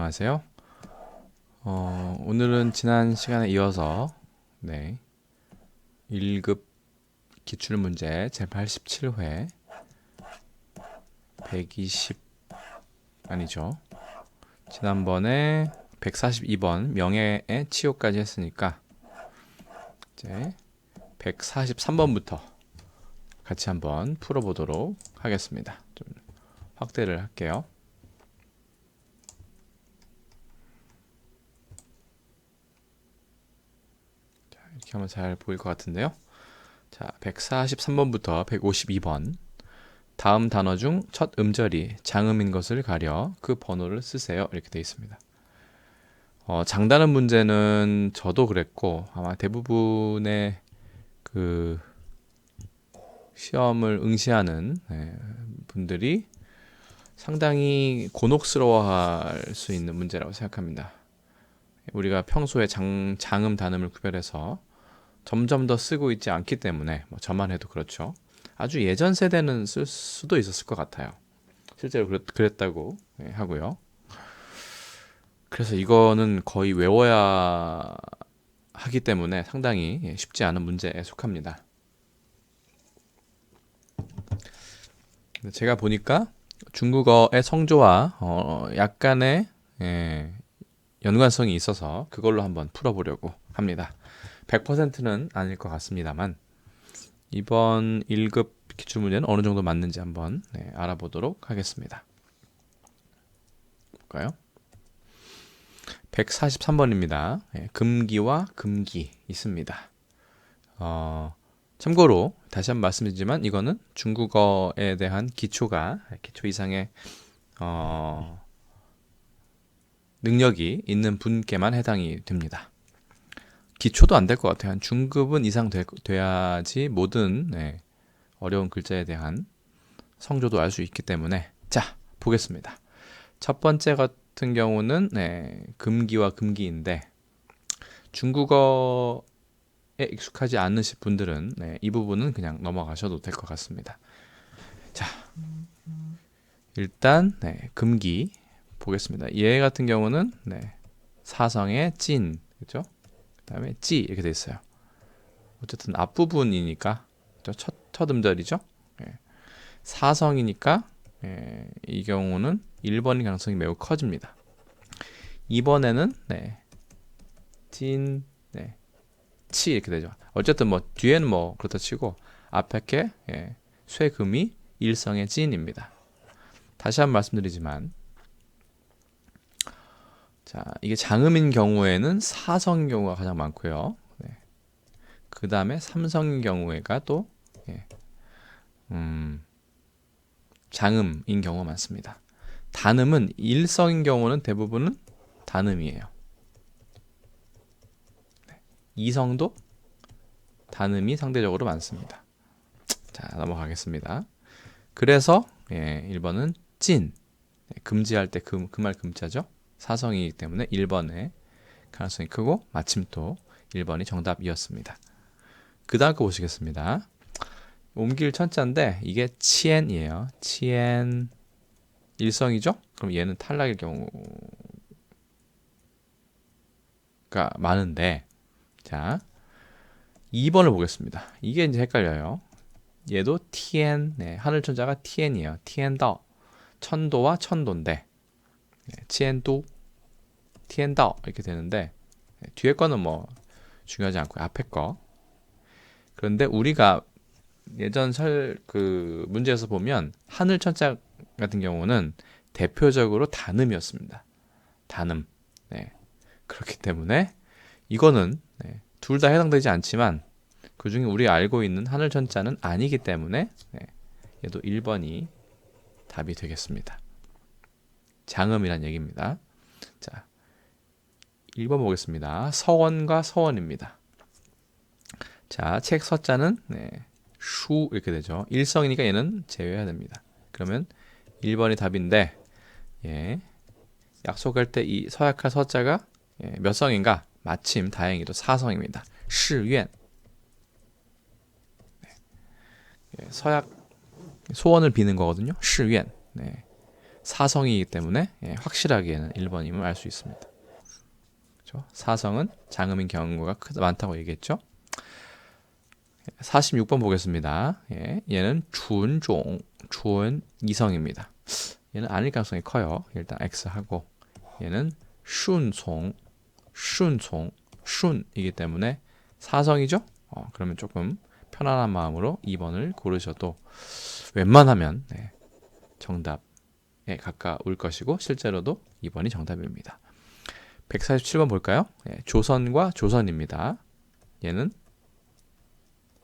안녕하세요. 오늘은 지난 시간에 이어서 1급 기출문제 제87회 120 아니죠. 지난번에 142번 명예의 치유까지 했으니까 이제 143번부터 같이 한번 풀어보도록 하겠습니다. 좀 확대를 할게요. 이렇게 하면 잘 보일 것 같은데요. 자, 143번부터 152번. 다음 단어 중 첫 음절이 장음인 것을 가려 그 번호를 쓰세요. 이렇게 되어 있습니다. 장단음 문제는 저도 그랬고 아마 대부분의 그 시험을 응시하는 분들이 상당히 곤혹스러워할 수 있는 문제라고 생각합니다. 우리가 평소에 장음, 단음을 구별해서 점점 더 쓰고 있지 않기 때문에 저만 해도 그렇죠. 아주 예전 세대는 쓸 수도 있었을 것 같아요. 실제로 그랬다고 하고요. 그래서 이거는 거의 외워야 하기 때문에 상당히 쉽지 않은 문제에 속합니다. 제가 보니까 중국어의 성조와 약간의 연관성이 있어서 그걸로 한번 풀어보려고 합니다. 100%는 아닐 것 같습니다만 이번 1급 기출문제는 어느 정도 맞는지 한번 알아보도록 하겠습니다. 볼까요? 143번입니다. 금기와 금기 있습니다. 참고로 다시 한번 말씀드리지만 이거는 중국어에 대한 기초 이상의 능력이 있는 분께만 해당이 됩니다. 기초도 안 될 것 같아요. 한 중급은 이상 돼야지 모든 어려운 글자에 대한 성조도 알 수 있기 때문에 자, 보겠습니다. 첫 번째 같은 경우는 금기와 금기인데 중국어에 익숙하지 않으신 분들은 이 부분은 그냥 넘어가셔도 될 것 같습니다. 자, 일단 금기 보겠습니다. 얘 같은 경우는 사성의 찐, 그렇죠? 그 다음에 찌 이렇게 돼 있어요. 어쨌든 앞부분이니까 첫 음절이죠. 사성이니까 이 경우는 1번인 가능성이 매우 커집니다. 2번에는 찐, 치 이렇게 되죠. 어쨌든 뒤에는 그렇다 치고 앞에 게 쇠금이 일성의 찐입니다. 다시 한번 말씀드리지만 자, 이게 장음인 경우에는 사성인 경우가 가장 많고요. 그 다음에 삼성인 경우가 또 장음인 경우가 많습니다. 단음은 일성인 경우는 대부분은 단음이에요. 이성도 단음이 상대적으로 많습니다. 자, 넘어가겠습니다. 그래서 1번은 찐, 금지할 때 금할 금자죠. 사성이기 때문에 1번에 가능성이 크고 마침 또 1번이 정답이었습니다. 그 다음 거 보시겠습니다. 옮길 천자인데 이게 치엔이에요. 치엔 일성이죠? 그럼 얘는 탈락일 경우가 많은데 자 2번을 보겠습니다. 이게 이제 헷갈려요. 얘도 티엔, 하늘 천자가 티엔이에요. 티엔더 천도와 천도인데 치엔도 티엔더 이렇게 되는데 뒤에 거는 중요하지 않고요. 앞에 거. 그런데 우리가 예전 그 문제에서 보면 하늘 천자 같은 경우는 대표적으로 단음이었습니다. 단음. 그렇기 때문에 이거는 둘 다 해당되지 않지만 그 중에 우리가 알고 있는 하늘 천자는 아니기 때문에 얘도 1번이 답이 되겠습니다. 장음이란 얘기입니다. 자, 1번 보겠습니다. 서원과 서원입니다. 자, 책 서자는 슈 이렇게 되죠. 일성이니까 얘는 제외해야 됩니다. 그러면 1번이 답인데 약속할 때 이 서약할 서자가 몇 성인가? 마침 다행히도 사성입니다. 시연. 서약 소원을 비는 거거든요. 시연. 사성이기 때문에 확실하게는 1번임을 알 수 있습니다. 그렇죠? 사성은 장음인 경우가 많다고 얘기했죠. 46번 보겠습니다. 얘는 준종, 준 이성입니다. 얘는 아닐 가능성이 커요. 일단 X 하고 얘는 슌송, 슌송, 슌이기 때문에 사성이죠. 그러면 조금 편안한 마음으로 2번을 고르셔도 웬만하면 정답에 가까울 것이고 실제로도 2번이 정답입니다. 147번 볼까요? 조선과 조선입니다. 얘는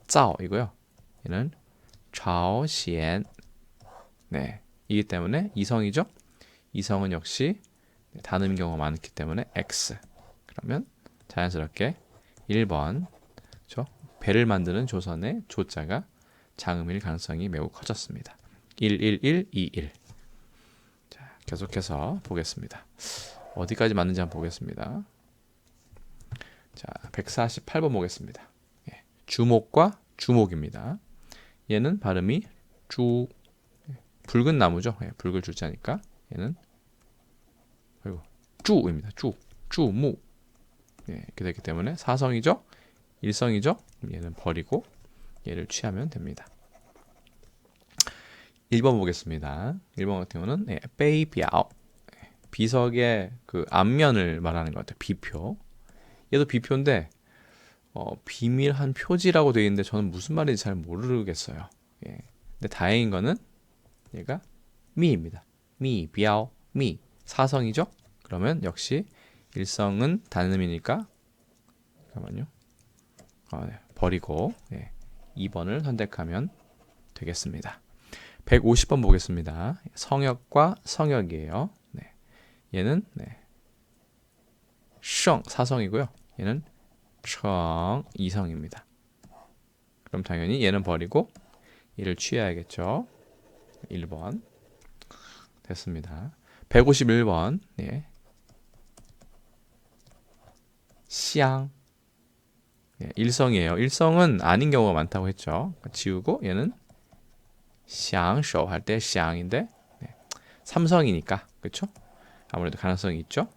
짜오이고요. 얘는 차오시엔. 이기 때문에 이성이죠. 이성은 역시 단음 경우가 많기 때문에 X. 그러면 자연스럽게 1번, 그렇죠? 배를 만드는 조선의 조자가 장음일 가능성이 매우 커졌습니다. 11121. 자, 계속해서 보겠습니다. 어디까지 맞는지 한번 보겠습니다. 자, 148번 보겠습니다. 주목과 주목입니다. 얘는 발음이 붉은 나무죠. 붉을 줄자니까 얘는 쭈입니다. 쭈무. 이렇게 되기 때문에 사성이죠. 일성이죠. 얘는 버리고 얘를 취하면 됩니다. 1번 보겠습니다. 1번 같은 경우는 베이비아오. 비석의 그 앞면을 말하는 것 같아요. 비표. 얘도 비표인데 비밀한 표지라고 되어 있는데 저는 무슨 말인지 잘 모르겠어요. 근데 다행인 거는 얘가 미입니다. 미, 비아오, 미. 사성이죠? 그러면 역시 일성은 단음이니까 잠깐만요. 버리고 2번을 선택하면 되겠습니다. 150번 보겠습니다. 성역과 성역이에요. 얘는 셩 사성이고요. 얘는 청 이성입니다. 그럼 당연히 얘는 버리고 얘를 취해야겠죠. 1번 됐습니다. 151번 시앙 일성이에요. 일성은 아닌 경우가 많다고 했죠. 지우고 얘는 샹쇼 할 때 샹인데 삼성이니까 그렇죠? 아무래도 가능성이 있죠.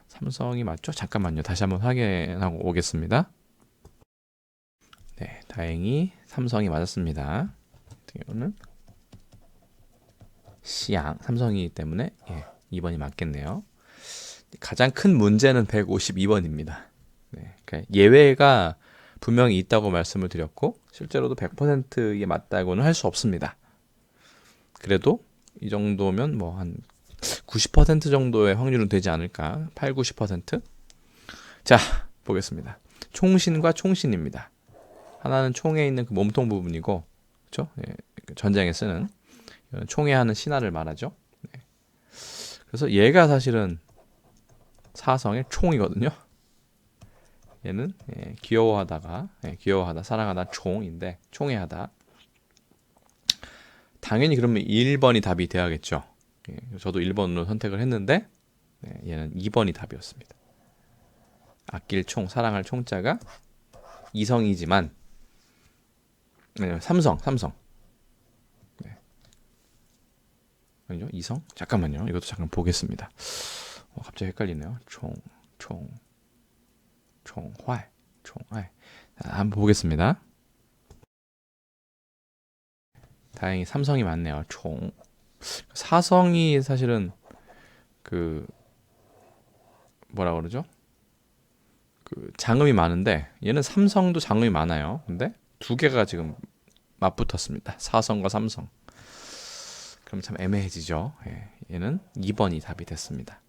삼성이 맞죠? 잠깐만요. 다시 한번 확인하고 오겠습니다. 다행히 삼성이 맞았습니다. 이거는 시앙 삼성이기 때문에 2번이 맞겠네요. 가장 큰 문제는 152번입니다. 그러니까 예외가 분명히 있다고 말씀을 드렸고 실제로도 100%에 맞다고는 할 수 없습니다. 그래도 이 정도면 뭐 한 90% 정도의 확률은 되지 않을까? 8, 90%? 자, 보겠습니다. 총신과 총신입니다. 하나는 총에 있는 그 몸통 부분이고, 그렇죠? 전쟁에 쓰는 총에 하는 신하를 말하죠. 그래서 얘가 사실은 사성의 총이거든요. 얘는 귀여워하다, 사랑하다 총인데 총애하다. 당연히 그러면 1번이 답이 돼야겠죠. 저도 1번으로 선택을 했는데 얘는 2번이 답이었습니다. 아낄 총, 사랑할 총자가 이성이지만 삼성. 아니죠? 이성? 잠깐만요. 이것도 잠깐 보겠습니다. 갑자기 헷갈리네요. 총활. 한번 보겠습니다. 다행히 삼성이 맞네요. 사성이 사실은 그 뭐라 그러죠? 그 장음이 많은데 얘는 삼성도 장음이 많아요. 근데 두 개가 지금 맞붙었습니다. 사성과 삼성. 그럼 참 애매해지죠. 얘는 2번이 답이 됐습니다.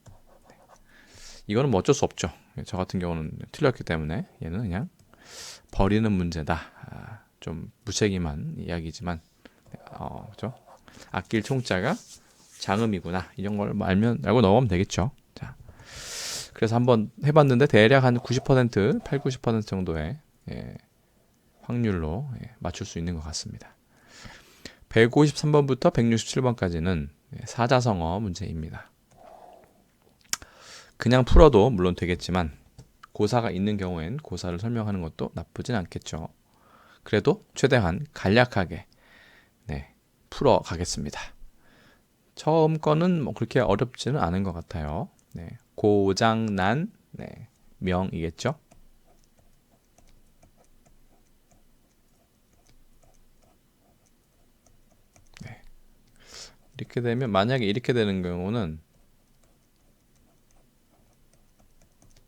이거는 뭐 어쩔 수 없죠. 저 같은 경우는 틀렸기 때문에 얘는 그냥 버리는 문제다. 좀 무책임한 이야기지만 그렇죠? 아낄 총자가 장음이구나. 이런 걸 알고 넘어가면 되겠죠. 자, 그래서 한번 해봤는데 대략 한 90%, 8, 90% 정도의 확률로 맞출 수 있는 것 같습니다. 153번부터 167번까지는 사자성어 문제입니다. 그냥 풀어도 물론 되겠지만 고사가 있는 경우엔 고사를 설명하는 것도 나쁘진 않겠죠. 그래도 최대한 간략하게 풀어 가겠습니다. 처음 거는 뭐 그렇게 어렵지는 않은 것 같아요. 네. 고장난 네. 명이겠죠. 네. 이렇게 되면 만약에 이렇게 되는 경우는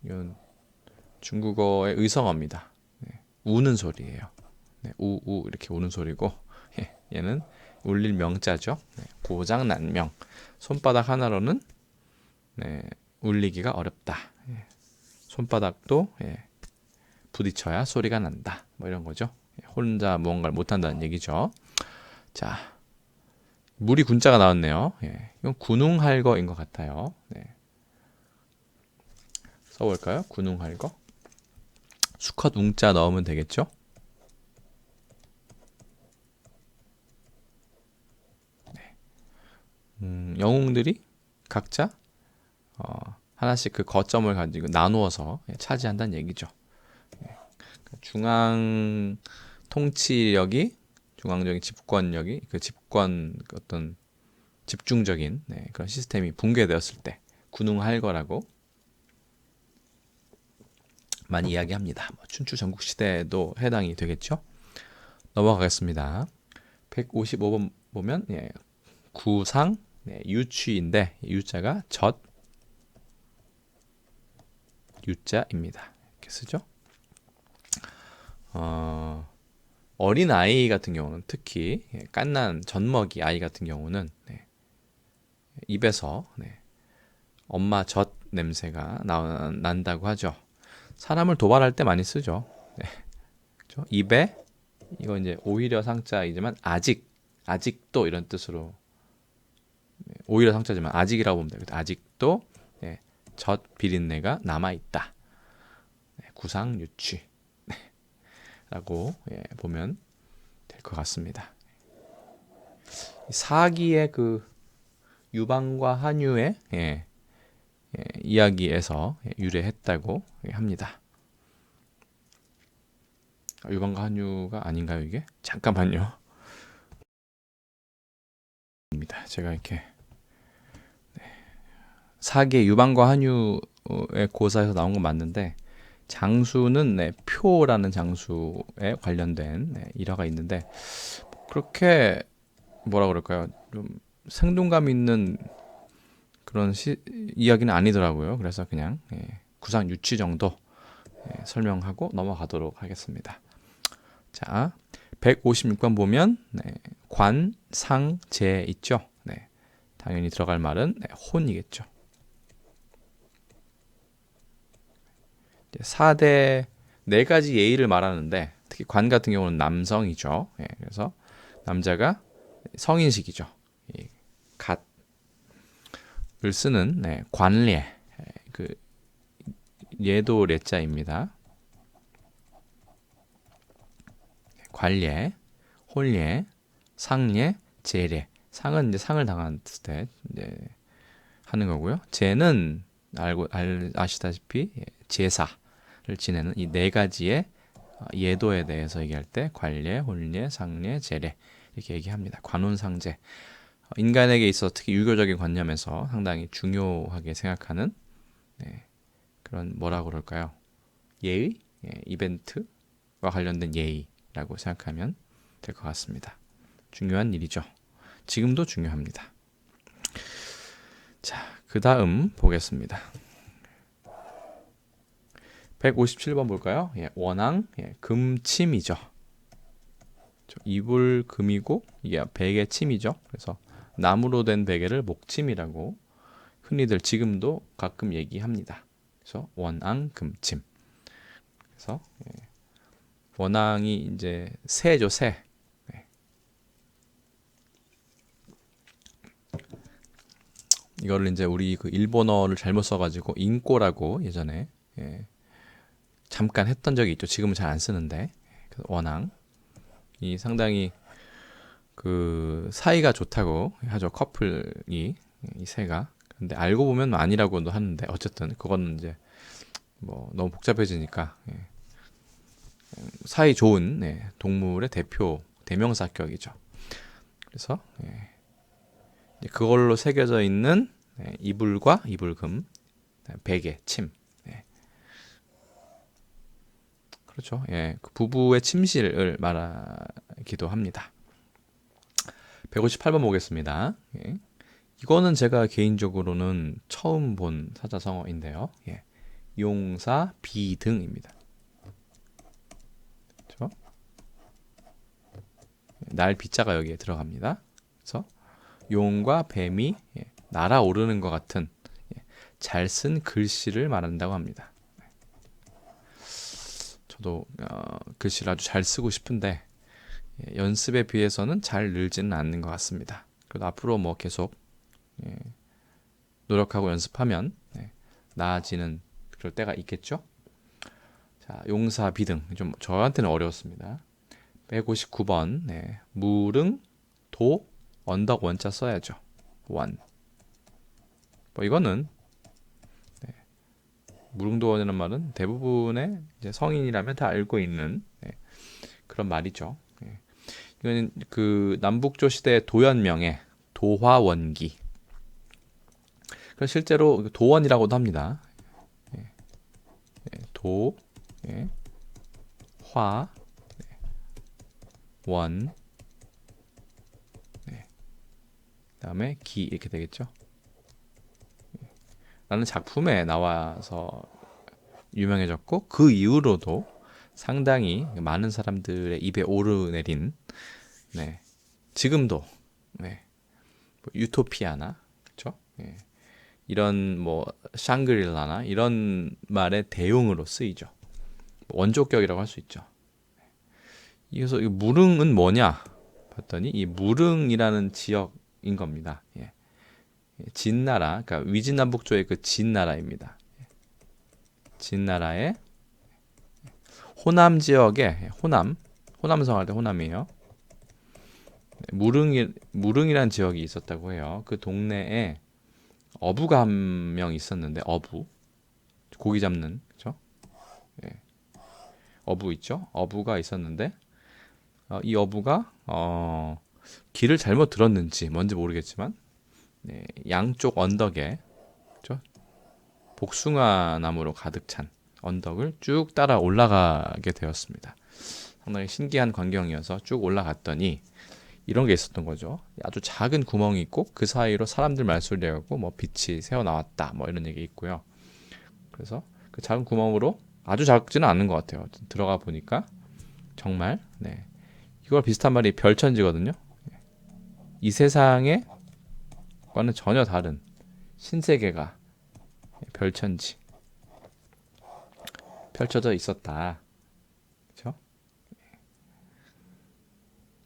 이건 중국어의 의성어입니다. 네. 우는 소리예요. 네. 우우 이렇게 우는 소리고 예. 얘는 울릴 명자죠. 네. 고장난명. 손바닥 하나로는 네. 울리기가 어렵다. 예. 손바닥도 예. 부딪혀야 소리가 난다. 뭐 이런 거죠. 예. 혼자 무언가를 못한다는 얘기죠. 자, 물이 군자가 나왔네요. 예. 이건 군웅할거인 것 같아요. 네. 써볼까요? 군웅할거. 수컷 웅자 넣으면 되겠죠? 영웅들이 각자 하나씩 그 거점을 가지고 나누어서 차지한다는 얘기죠. 중앙 통치력이 중앙적인 집권력이 그 집권 어떤 집중적인 그런 시스템이 붕괴되었을 때 군웅할거라고 많이 이야기합니다. 뭐 춘추 전국 시대에도 해당이 되겠죠. 넘어가겠습니다. 155번 보면 구상 유취인데 유자가 젖 유자입니다. 이렇게 쓰죠. 어린 아이 같은 경우는 특히 깐난 젖먹이 아이 같은 경우는 입에서 엄마 젖 냄새가 난다고 하죠. 사람을 도발할 때 많이 쓰죠. 그렇죠? 입에 이거 이제 오히려 상자이지만 아직도 이런 뜻으로 오히려 상자지만 아직이라고 보면 되겠다. 아직도 젖 비린내가 남아 있다. 구상 유취 라고 보면 될 것 같습니다. 사기의 그 유방과 한유의 이야기에서 유래했다고 합니다. 유방과 한유가 아닌가요, 이게? 잠깐만요. 제가 이렇게 사기의 유방과 한유의 고사에서 나온 건 맞는데 장수는 표라는 장수에 관련된 일화가 있는데 그렇게 뭐라 그럴까요? 좀 생동감 있는 그런 이야기는 아니더라고요. 그래서 그냥 구상 유치 정도 설명하고 넘어가도록 하겠습니다. 자, 156번 보면 관, 상, 재 있죠. 당연히 들어갈 말은 혼이겠죠. 4대 4가지 예의를 말하는데 특히 관 같은 경우는 남성이죠. 그래서 남자가 성인식이죠. 갓을 쓰는 관례 그 예도 레자입니다. 관례, 혼례, 상례, 제례. 상은 이제 상을 당했을 때 이제 하는 거고요. 제는 아시다시피 제사를 지내는 이 4가지의 예도에 대해서 얘기할 때 관례, 혼례, 상례, 제례 이렇게 얘기합니다. 관혼상제. 인간에게 있어 특히 유교적인 관념에서 상당히 중요하게 생각하는 그런 뭐라고 그럴까요? 예의, 이벤트와 관련된 예의라고 생각하면 될 것 같습니다. 중요한 일이죠. 지금도 중요합니다. 자, 그 다음 보겠습니다. 157번 볼까요? 원앙, 금침이죠. 이불 금이고 이게 베개 침이죠. 그래서 나무로 된 베개를 목침이라고 흔히들 지금도 가끔 얘기합니다. 그래서 원앙 금침. 그래서 원앙이 이제 새죠, 새. 이거를 이제 우리 그 일본어를 잘못 써가지고 인꼬라고 예전에 잠깐 했던 적이 있죠. 지금은 잘 안 쓰는데 원앙 이 상당히 그 사이가 좋다고 하죠. 커플이 이 새가. 근데 알고 보면 아니라고도 하는데 어쨌든 그거는 이제 뭐 너무 복잡해지니까 사이 좋은 동물의 대명사격이죠. 그래서 그걸로 새겨져 있는 이불과 이불금, 베개, 침. 그렇죠. 예, 그 부부의 침실을 말하기도 합니다. 158번 보겠습니다. 예. 이거는 제가 개인적으로는 처음 본 사자성어인데요. 예. 용사 비등입니다. 그렇죠? 날 비자가 여기에 들어갑니다. 그래서 용과 뱀이 날아오르는 것 같은 잘 쓴 글씨를 말한다고 합니다. 저도 글씨를 아주 잘 쓰고 싶은데 연습에 비해서는 잘 늘지는 않는 것 같습니다. 그래도 앞으로 뭐 계속 노력하고 연습하면 나아지는 그럴 때가 있겠죠. 자, 용사 비등 좀 저한테는 어려웠습니다. 159번 무릉 도 언덕 원자 써야죠. 원. 뭐 이거는 무릉도원이라는 말은 대부분의 이제 성인이라면 다 알고 있는 그런 말이죠. 이거는 그 남북조 시대 도연명의 도화원기. 실제로 도원이라고도 합니다. 도, 화, 원, 그다음에 기 이렇게 되겠죠. 라는 작품에 나와서 유명해졌고 그 이후로도 상당히 많은 사람들의 입에 오르내린 지금도 뭐 유토피아나 그렇죠? 이런 뭐 샹그릴라나 이런 말의 대용으로 쓰이죠. 원조격이라고 할 수 있죠. 그래서 이 무릉은 뭐냐 봤더니 이 무릉이라는 지역인 겁니다. 진나라, 그러니까 위진남북조의 그 진나라입니다. 진나라의 호남 지역에 호남성 할 때 호남이에요. 무릉이라는 지역이 있었다고 해요. 그 동네에 어부가 한 명 있었는데 어부 고기 잡는 그죠? 어부 있죠? 어부가 있었는데 이 어부가 길을 잘못 들었는지 뭔지 모르겠지만 양쪽 언덕에 그렇죠? 복숭아 나무로 가득 찬 언덕을 쭉 따라 올라가게 되었습니다. 상당히 신기한 광경이어서 쭉 올라갔더니 이런 게 있었던 거죠. 아주 작은 구멍이 있고 그 사이로 사람들 말소리가 나고 뭐 빛이 새어 나왔다 뭐 이런 얘기 있고요. 그래서 그 작은 구멍으로 아주 작지는 않은 것 같아요. 들어가 보니까 정말 이걸 비슷한 말이 별천지거든요. 이 세상에 과는 전혀 다른 신세계가 별천지 펼쳐져 있었다. 그렇죠?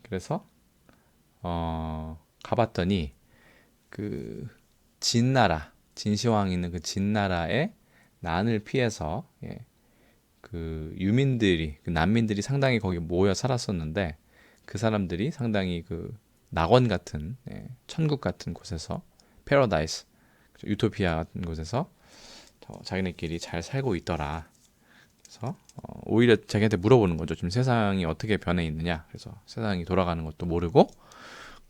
그래서 가봤더니 그 진나라 진시황이 있는 그 진나라의 난을 피해서 그 유민들이 그 난민들이 상당히 거기 모여 살았었는데 그 사람들이 상당히 그 낙원 같은 천국 같은 곳에서 패러다이스 유토피아 같은 곳에서 자기네끼리 잘 살고 있더라. 그래서 오히려 자기한테 물어보는 거죠. 지금 세상이 어떻게 변해 있느냐. 그래서 세상이 돌아가는 것도 모르고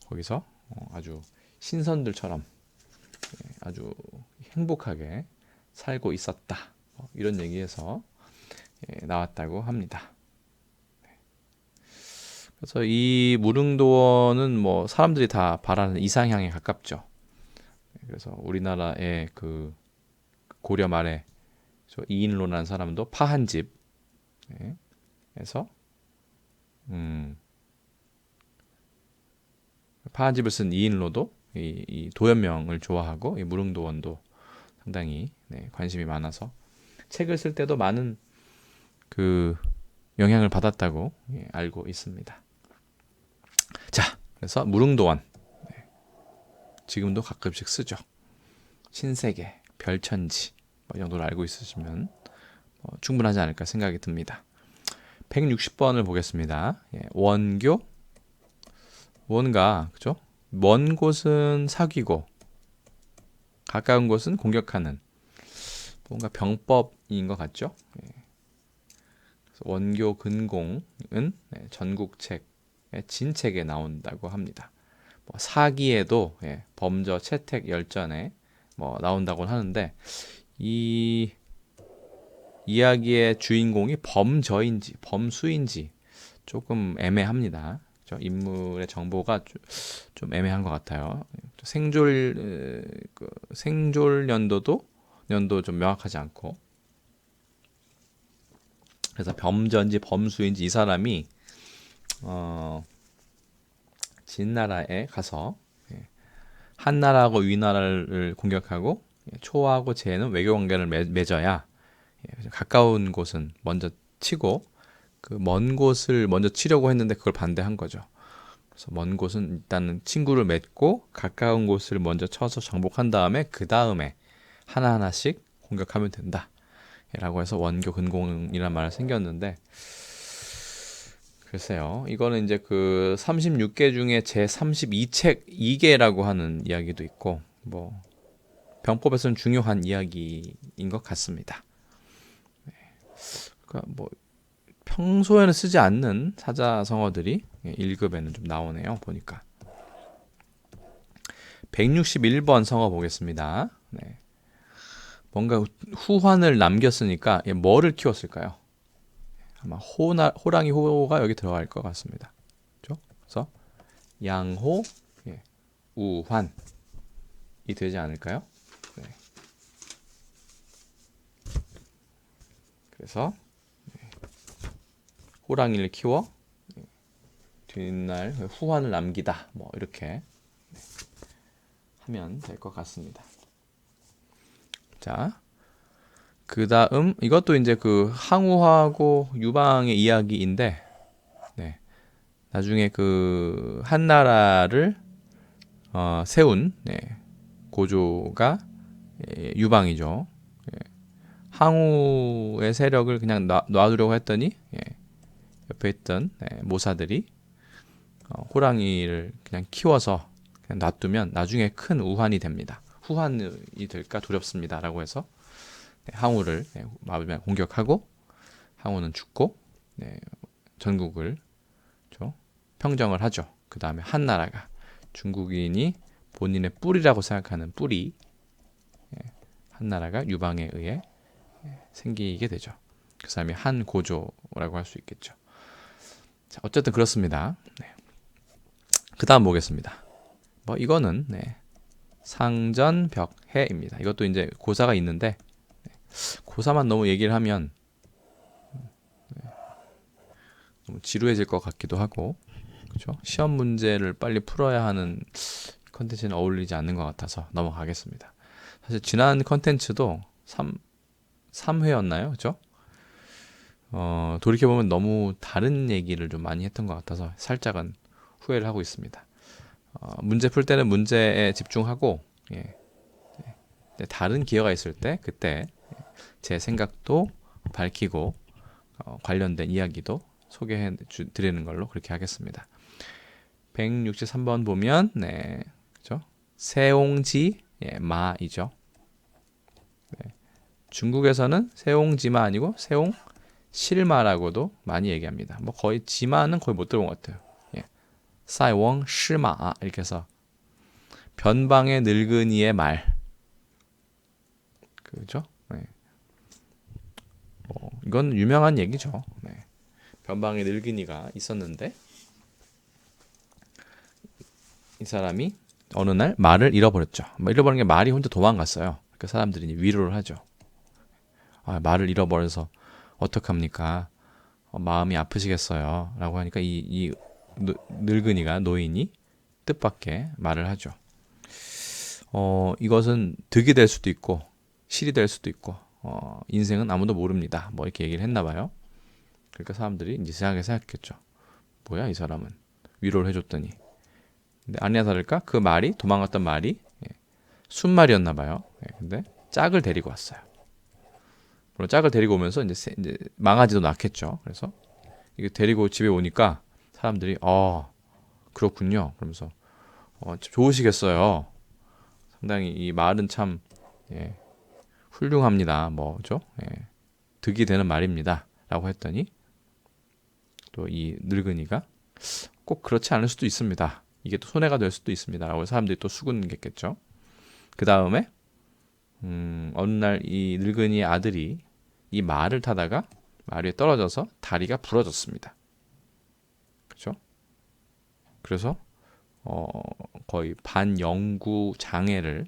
거기서 아주 신선들처럼 아주 행복하게 살고 있었다. 이런 얘기에서 나왔다고 합니다. 그래서 이 무릉도원은 뭐 사람들이 다 바라는 이상향에 가깝죠. 그래서 우리나라의 그 고려 말에 이인로라는 사람도 파한집에서 파한집을 쓴 이인로도 이 도연명을 좋아하고 이 무릉도원도 상당히 관심이 많아서 책을 쓸 때도 많은 그 영향을 받았다고 알고 있습니다. 자, 그래서 무릉도원 지금도 가끔씩 쓰죠. 신세계, 별천지 이 정도로 알고 있으시면 충분하지 않을까 생각이 듭니다. 160번을 보겠습니다. 원교 원가 그죠? 먼 곳은 사귀고 가까운 곳은 공격하는 뭔가 병법인 것 같죠? 원교 근공은 전국책의 진책에 나온다고 합니다. 뭐 사기에도 범저, 채택, 열전에 뭐 나온다고 하는데 이 이야기의 주인공이 범저인지 범수인지 조금 애매합니다. 인물의 정보가 좀 애매한 것 같아요. 생졸 연도 좀 명확하지 않고 그래서 범저인지 범수인지 이 사람이 진나라에 가서 한나라하고 위나라를 공격하고 초하고 제는 외교 관계를 맺어야 가까운 곳은 먼저 치고 그 먼 곳을 먼저 치려고 했는데 그걸 반대한 거죠. 그래서 먼 곳은 일단은 친구를 맺고 가까운 곳을 먼저 쳐서 정복한 다음에 그 다음에 하나하나씩 공격하면 된다. 라고 해서 원교 근공이란 말이 생겼는데 글쎄요. 이거는 이제 그 36개 중에 제 32책 2개라고 하는 이야기도 있고 뭐 병법에서는 중요한 이야기인 것 같습니다. 그러니까 뭐 평소에는 쓰지 않는 사자성어들이 1급에는 좀 나오네요. 보니까 161번 성어 보겠습니다. 네. 뭔가 후환을 남겼으니까 뭐를 키웠을까요? 아마 호랑이 호가 여기 들어갈 것 같습니다. 그렇죠? 그래서 양호, 우환이 되지 않을까요? 네. 그래서 호랑이를 키워 뒷날 후환을 남기다. 뭐 이렇게 하면 될 것 같습니다. 자, 그 다음 이것도 이제 그 항우하고 유방의 이야기인데, 나중에 그 한나라를 세운 고조가 유방이죠. 항우의 세력을 그냥 놔두려고 했더니 옆에 있던 모사들이 호랑이를 그냥 키워서 그냥 놔두면 나중에 큰 우환이 됩니다. 후환이 될까 두렵습니다라고 해서 항우를 마음에 공격하고 항우는 죽고 전국을 평정을 하죠. 그 다음에 한나라가 중국인이 본인의 뿌리라고 생각하는 뿌리 한나라가 유방에 의해 생기게 되죠. 그 사람이 한고조라고 할 수 있겠죠. 자, 어쨌든 그렇습니다. 그 다음 보겠습니다. 뭐 이거는 상전벽해입니다. 이것도 이제 고사가 있는데 고사만 너무 얘기를 하면 너무 지루해질 것 같기도 하고, 그렇죠? 시험 문제를 빨리 풀어야 하는 컨텐츠는 어울리지 않는 것 같아서 넘어가겠습니다. 사실 지난 컨텐츠도 3회였나요? 그렇죠? 돌이켜보면 너무 다른 얘기를 좀 많이 했던 것 같아서 살짝은 후회를 하고 있습니다. 문제 풀 때는 문제에 집중하고 다른 기회가 있을 때 그때 제 생각도 밝히고 관련된 이야기도 소개해 드리는 걸로 그렇게 하겠습니다. 163번 보면 그렇죠? 세옹지 마이죠. 중국에서는 세옹지마 아니고 세옹실마라고도 많이 얘기합니다. 뭐 거의 지마는 거의 못 들어본 것 같아요. 사이웡 시마 이렇게 해서 변방의 늙은이의 말, 그죠? 이건 유명한 얘기죠. 변방의 늙은이가 있었는데 이 사람이 어느 날 말을 잃어버렸죠. 잃어버린 게 말이 혼자 도망갔어요. 그 사람들이 위로를 하죠. 말을 잃어버려서 어떡합니까? 마음이 아프시겠어요. 라고 하니까 이 늙은이가 노인이 뜻밖의 말을 하죠. 이것은 득이 될 수도 있고 실이 될 수도 있고 인생은 아무도 모릅니다. 뭐 이렇게 얘기를 했나 봐요. 그러니까 사람들이 이제 이상하게 생각했죠. 뭐야 이 사람은 위로를 해줬더니. 근데 아니나 다를까 그 말이 도망갔던 말이 순말이었나 봐요. 근데 짝을 데리고 왔어요. 물론 짝을 데리고 오면서 이제 망아지도 낳겠죠. 그래서 이게 데리고 집에 오니까 사람들이 그렇군요. 그러면서 좋으시겠어요. 상당히 이 말은 참 훌륭합니다. 뭐죠? 득이 되는 말입니다. 라고 했더니 또 이 늙은이가 꼭 그렇지 않을 수도 있습니다. 이게 또 손해가 될 수도 있습니다라고 사람들이 또 수군겠겠죠. 그 다음에 어느 날 이 늙은이의 아들이 이 말을 타다가 말 위에 떨어져서 다리가 부러졌습니다. 그렇죠? 그래서 거의 반영구 장애를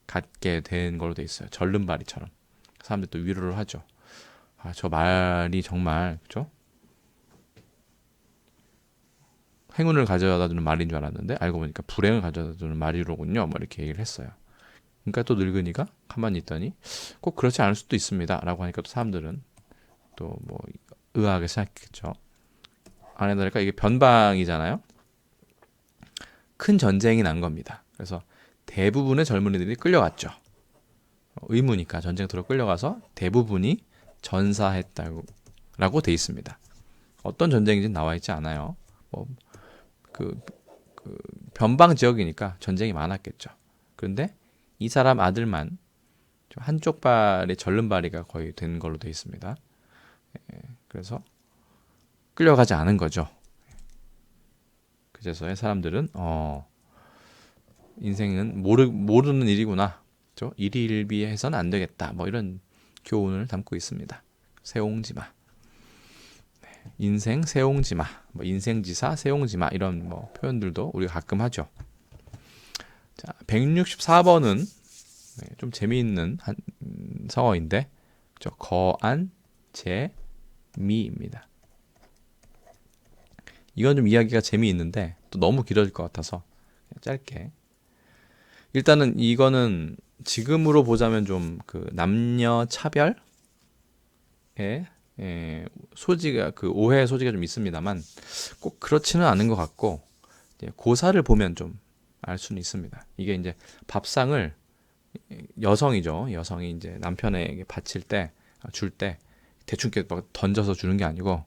갖게 된 걸로 돼 있어요. 절름발이처럼. 사람들이 또 위로를 하죠. 아, 저 말이 정말 그렇죠? 행운을 가져다 주는 말인 줄 알았는데 알고 보니까 불행을 가져다 주는 말이로군요. 뭐 이렇게 얘기를 했어요. 그러니까 또 늙은이가 가만히 있더니 꼭 그렇지 않을 수도 있습니다. 라고 하니까 또 사람들은 또 뭐 의아하게 생각했겠죠. 아내들까 이게 변방이잖아요. 큰 전쟁이 난 겁니다. 그래서 대부분의 젊은이들이 끌려갔죠. 의무니까 전쟁터로 끌려가서 대부분이 전사했다고 라고 돼 있습니다. 어떤 전쟁인지 나와 있지 않아요. 그 변방 지역이니까 전쟁이 많았겠죠. 그런데 이 사람 아들만 한쪽 발에 절름발이가 거의 된 걸로 돼 있습니다. 그래서 끌려가지 않은 거죠. 그제서야 사람들은 인생은 모르는 일이구나. 그렇죠? 일희일비해서는 안 되겠다. 뭐 이런 교훈을 담고 있습니다. 세옹지마. 인생 세옹지마. 뭐 인생지사 세옹지마 이런 뭐 표현들도 우리가 가끔 하죠. 자, 164번은 좀 재미있는 성어인데 거안 제미입니다. 이건 좀 이야기가 재미있는데 또 너무 길어질 것 같아서 짧게. 일단은 이거는 지금으로 보자면 좀 그 남녀 차별의 소지가 그 오해의 소지가 좀 있습니다만 꼭 그렇지는 않은 것 같고 고사를 보면 좀 알 수는 있습니다. 이게 이제 밥상을 여성이죠. 여성이 이제 남편에게 바칠 때 줄 때 대충 이렇게 막 던져서 주는 게 아니고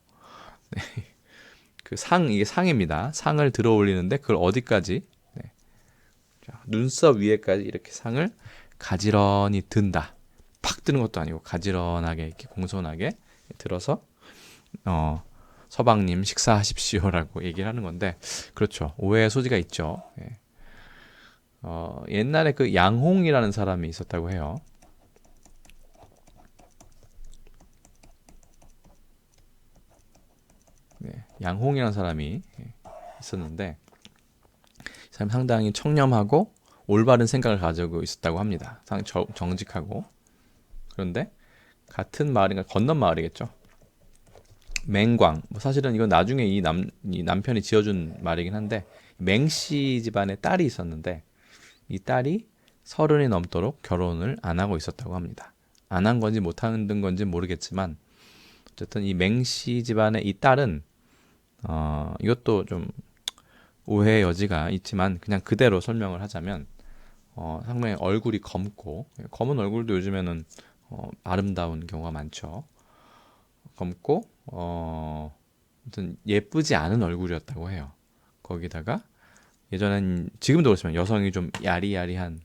그 이게 상입니다. 상을 들어 올리는데 그걸 어디까지 자, 눈썹 위에까지 이렇게 상을 가지런히 든다. 팍 드는 것도 아니고 가지런하게 이렇게 공손하게 들어서 서방님 식사하십시오라고 얘기를 하는 건데 그렇죠. 오해의 소지가 있죠. 예. 옛날에 그 양홍이라는 사람이 있었다고 해요. 네, 양홍이라는 사람이 있었는데 이 사람 상당히 청렴하고 올바른 생각을 가지고 있었다고 합니다. 상당히 정직하고. 그런데 같은 마을인가 건넌 마을이겠죠. 맹광. 뭐 사실은 이건 나중에 이 남편이 지어준 말이긴 한데 맹씨 집안에 딸이 있었는데 이 딸이 30이 넘도록 결혼을 안 하고 있었다고 합니다. 안 한 건지 못 하는 건지 모르겠지만 어쨌든 이 맹씨 집안의 이 딸은 이것도 좀 오해의 여지가 있지만 그냥 그대로 설명을 하자면 상당히 얼굴이 검고 검은 얼굴도 요즘에는 아름다운 경우가 많죠. 검고 아무튼 예쁘지 않은 얼굴이었다고 해요. 거기다가 예전엔 지금도 그렇지만 여성이 좀 야리야리한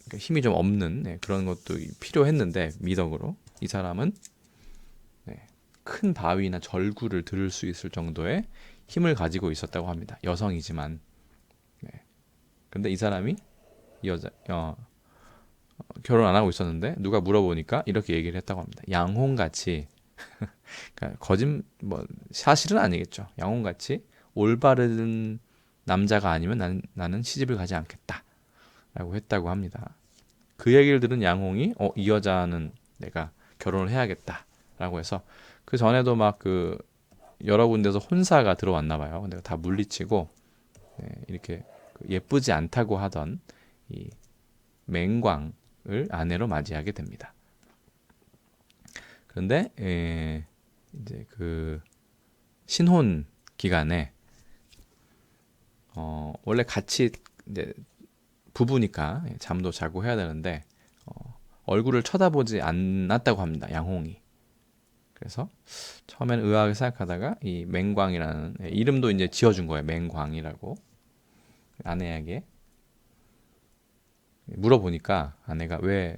그러니까 힘이 좀 없는 그런 것도 필요했는데 미덕으로 이 사람은 큰 바위나 절구를 들을 수 있을 정도의 힘을 가지고 있었다고 합니다. 여성이지만 그런데 이 사람이 이 여자 결혼 안 하고 있었는데 누가 물어보니까 이렇게 얘기를 했다고 합니다. 양홍같이 그러니까 뭐 사실은 아니겠죠. 양홍같이 올바른 남자가 아니면 나는 시집을 가지 않겠다라고 했다고 합니다. 그 얘기를 들은 양홍이 이 여자는 내가 결혼을 해야겠다라고 해서 그 전에도 막 그 여러 군데서 혼사가 들어왔나 봐요. 근데 다 물리치고 이렇게 예쁘지 않다고 하던 이 맹광을 아내로 맞이하게 됩니다. 그런데 이제 그 신혼 기간에 원래 같이 이제 부부니까 잠도 자고 해야 되는데 얼굴을 쳐다보지 않았다고 합니다. 양홍이. 그래서 처음에는 의아하게 생각하다가 이 맹광이라는 이름도 이제 지어준 거예요. 맹광이라고 아내에게 물어보니까 아내가 왜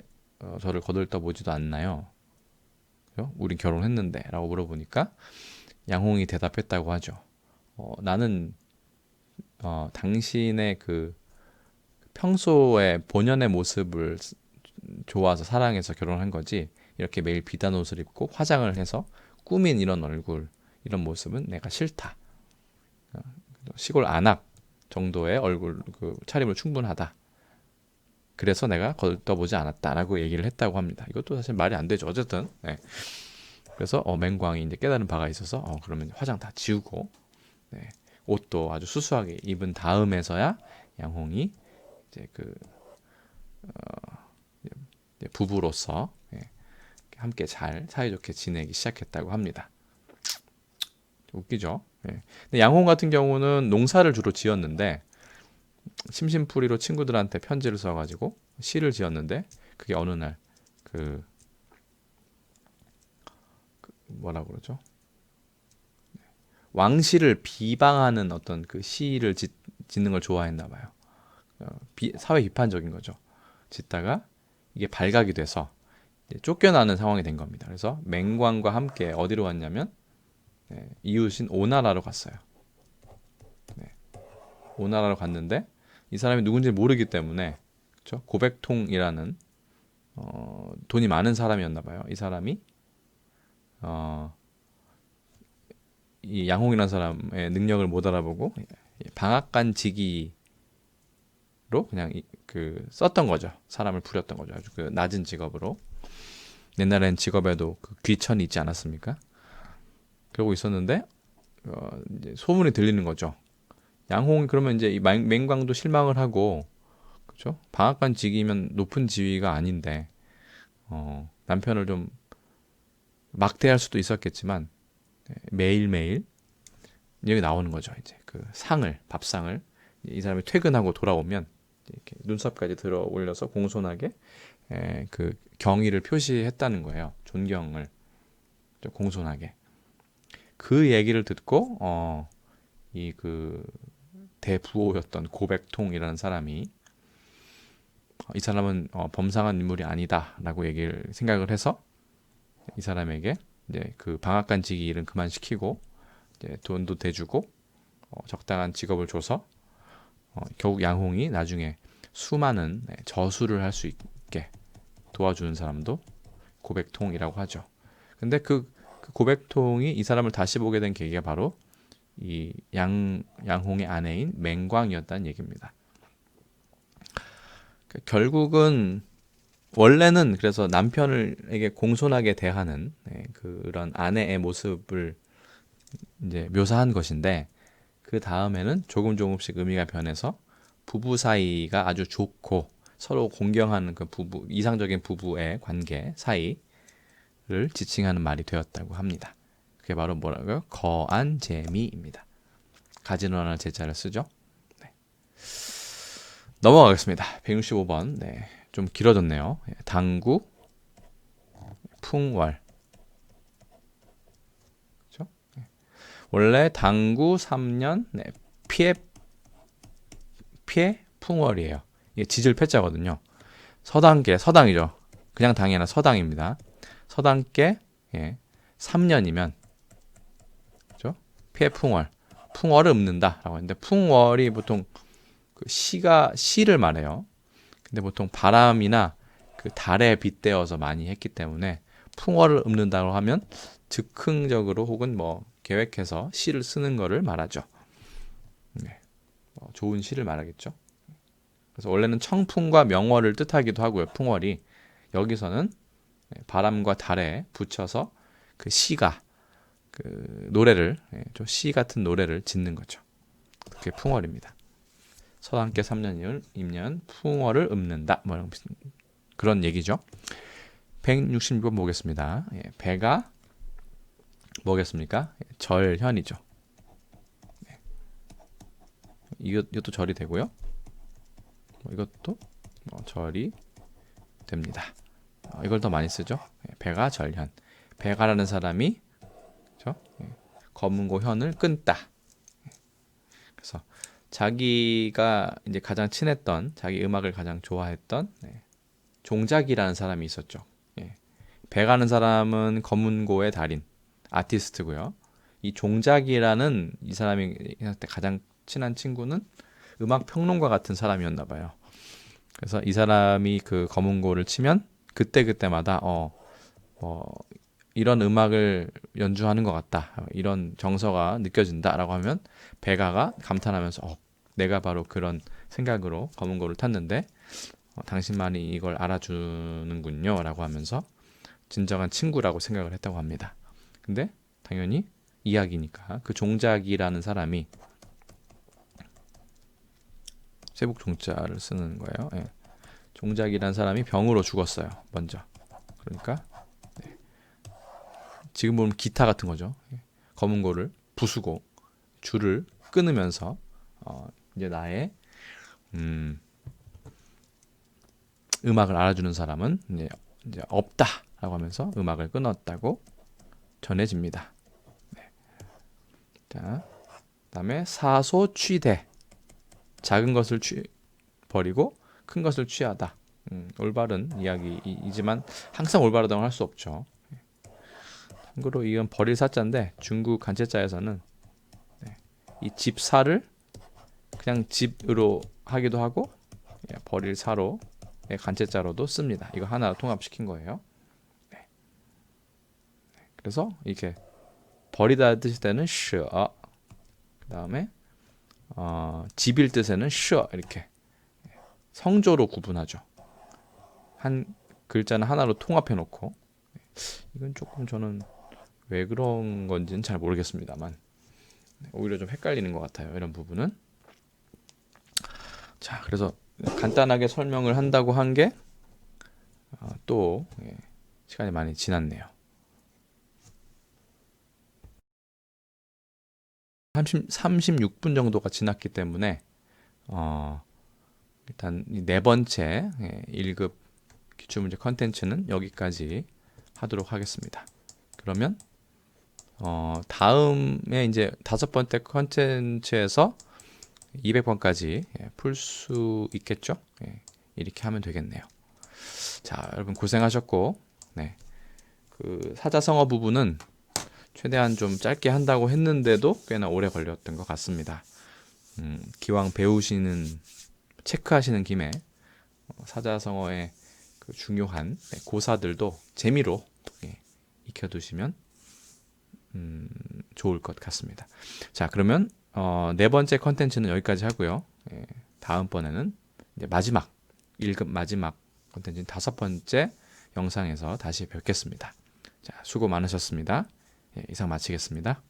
저를 거들떠보지도 않나요? 우린 결혼했는데 라고 물어보니까 양홍이 대답했다고 하죠. 나는 당신의 그 평소의 본연의 모습을 좋아서 사랑해서 결혼한 거지 이렇게 매일 비단 옷을 입고 화장을 해서 꾸민 이런 얼굴 이런 모습은 내가 싫다. 시골 안악 정도의 얼굴 그 차림으로 충분하다. 그래서 내가 걸떠보지 않았다라고 얘기를 했다고 합니다. 이것도 사실 말이 안 되죠. 어쨌든 네. 그래서 맹광이 이제 깨달은 바가 있어서 그러면 화장 다 지우고 네. 옷도 아주 수수하게 입은 다음에서야 양홍이 이제 그 이제 부부로서 함께 잘 사이좋게 지내기 시작했다고 합니다. 웃기죠? 예. 근데 양홍 같은 경우는 농사를 주로 지었는데 심심풀이로 친구들한테 편지를 써가지고 시를 지었는데 그게 어느 날 뭐라 그러죠? 왕실을 비방하는 어떤 그 시를 짓는 걸 좋아했나 봐요. 사회 비판적인 거죠. 짓다가 이게 발각이 돼서 쫓겨나는 상황이 된 겁니다. 그래서 맹광과 함께 어디로 갔냐면 이웃인 오나라로 갔어요. 네. 오나라로 갔는데 이 사람이 누군지 모르기 때문에 그렇죠? 고백통이라는 돈이 많은 사람이었나 봐요. 이 사람이 이 양홍이라는 사람의 능력을 못 알아보고 방앗간지기로 그냥 썼던 거죠. 사람을 부렸던 거죠. 아주 그 낮은 직업으로. 옛날엔 직업에도 그 귀천이 있지 않았습니까? 그러고 있었는데 이제 소문이 들리는 거죠. 양홍이 그러면 이제 이 맹광도 실망을 하고 그렇죠? 방앗간지기면 높은 지위가 아닌데 남편을 좀 막대할 수도 있었겠지만 매일매일 여기 나오는 거죠. 이제 그 밥상을 이 사람이 퇴근하고 돌아오면 이렇게 눈썹까지 들어 올려서 공손하게 그 경의를 표시했다는 거예요. 존경을 공손하게. 그 얘기를 듣고 이 그 대부호였던 고백통이라는 사람이 이 사람은 범상한 인물이 아니다라고 생각을 해서 이 사람에게 이제 그 방앗간지기 일은 그만 시키고 이제 돈도 대주고 적당한 직업을 줘서 결국 양홍이 나중에 수많은 저수를 할 수 있게 도와주는 사람도 고백통이라고 하죠. 근데 그 고백통이 이 사람을 다시 보게 된 계기가 바로 이 양홍의 아내인 맹광이었다는 얘기입니다. 결국은 원래는 그래서 남편에게 공손하게 대하는 그런 아내의 모습을 이제 묘사한 것인데 그 다음에는 조금씩 의미가 변해서 부부 사이가 아주 좋고 서로 공경하는 그 이상적인 부부의 관계 사이를 지칭하는 말이 되었다고 합니다. 그게 바로 뭐라고요? 거안재미입니다. 가지런한 하나 제자를 쓰죠. 네. 넘어가겠습니다. 165번. 네. 좀 길어졌네요. 당구, 풍월. 그렇죠? 원래 당구 3년, 피해 풍월이에요. 이게 지질 패자거든요. 서당이죠. 그냥 당이 아니라 서당입니다. 서당께 3년이면 그렇죠? 피해 풍월. 풍월을 읊는다라고 하는데 풍월이 보통 그 시를 말해요. 근데 보통 바람이나 그 달에 빗대어서 많이 했기 때문에 풍월을 읊는다고 하면 즉흥적으로 혹은 뭐 계획해서 시를 쓰는 거를 말하죠. 네. 좋은 시를 말하겠죠. 그래서 원래는 청풍과 명월을 뜻하기도 하고요. 풍월이 여기서는 바람과 달에 붙여서 그 시가 그 노래를 좀 시 같은 노래를 짓는 거죠. 그게 풍월입니다. 서당께 3년이면 풍월을 읊는다. 뭐 그런 얘기죠. 166번 보겠습니다. 배가 뭐겠습니까? 절현이죠. 이것도 절이 되고요. 이것도 절이 됩니다. 이걸 더 많이 쓰죠. 배가 절현. 배가라는 사람이 그렇죠? 검은고 현을 끊다. 그래서 자기가 이제 가장 친했던 자기 음악을 가장 좋아했던 종작이라는 사람이 있었죠. 배가는 사람은 검은고의 달인 아티스트고요. 이 종작이라는 이 사람이 가장 친한 친구는 음악 평론가 같은 사람이었나 봐요. 그래서 이 사람이 그 검은고를 치면 그때그때마다 이런 음악을 연주하는 것 같다. 이런 정서가 느껴진다라고 하면 베가가 감탄하면서 내가 바로 그런 생각으로 검은고를 탔는데 당신만이 이걸 알아주는군요 라고 하면서 진정한 친구라고 생각을 했다고 합니다. 근데 당연히 이야기니까 그 종작이라는 사람이 세북 종자를 쓰는 거예요. 예. 종작이라는 사람이 병으로 죽었어요. 먼저. 그러니까 지금 보면 기타 같은 거죠. 검은고를 부수고 줄을 끊으면서 이제 나의 음악을 알아주는 사람은 이제 없다라고 하면서 음악을 끊었다고 전해집니다. 네. 자, 그다음에 사소취대. 작은 것을 버리고 큰 것을 취하다. 올바른 이야기이지만 항상 올바르다고 할 수 없죠. 참고로 이건 버릴 사자인데 중국 간체자에서는 이 집사를 그냥 집으로 하기도 하고 버릴 사로 간체자로도 씁니다. 이거 하나 통합시킨 거예요. 그래서 이렇게 버리다 뜻일 때는 셔, 그 다음에 집일 뜻에는 셔 이렇게 성조로 구분하죠. 한 글자는 하나로 통합해 놓고 이건 조금 저는 왜 그런 건지는 잘 모르겠습니다만 오히려 좀 헷갈리는 것 같아요. 이런 부분은. 자, 그래서 간단하게 설명을 한다고 한 게 또 시간이 많이 지났네요. 36분 정도가 지났기 때문에 일단 네 번째 1급 기출문제 컨텐츠는 여기까지 하도록 하겠습니다. 그러면 다음에 이제 5번째 컨텐츠에서 200번까지 풀 수 있겠죠? 이렇게 하면 되겠네요. 자, 여러분 고생하셨고, 그 사자성어 부분은 최대한 좀 짧게 한다고 했는데도 꽤나 오래 걸렸던 것 같습니다. 기왕 체크하시는 김에 사자성어의 그 중요한 고사들도 재미로 익혀두시면 좋을 것 같습니다. 자, 그러면 네 번째 컨텐츠는 여기까지 하고요. 다음번에는 이제 1급 마지막 컨텐츠는 5번째 영상에서 다시 뵙겠습니다. 자, 수고 많으셨습니다. 이상 마치겠습니다.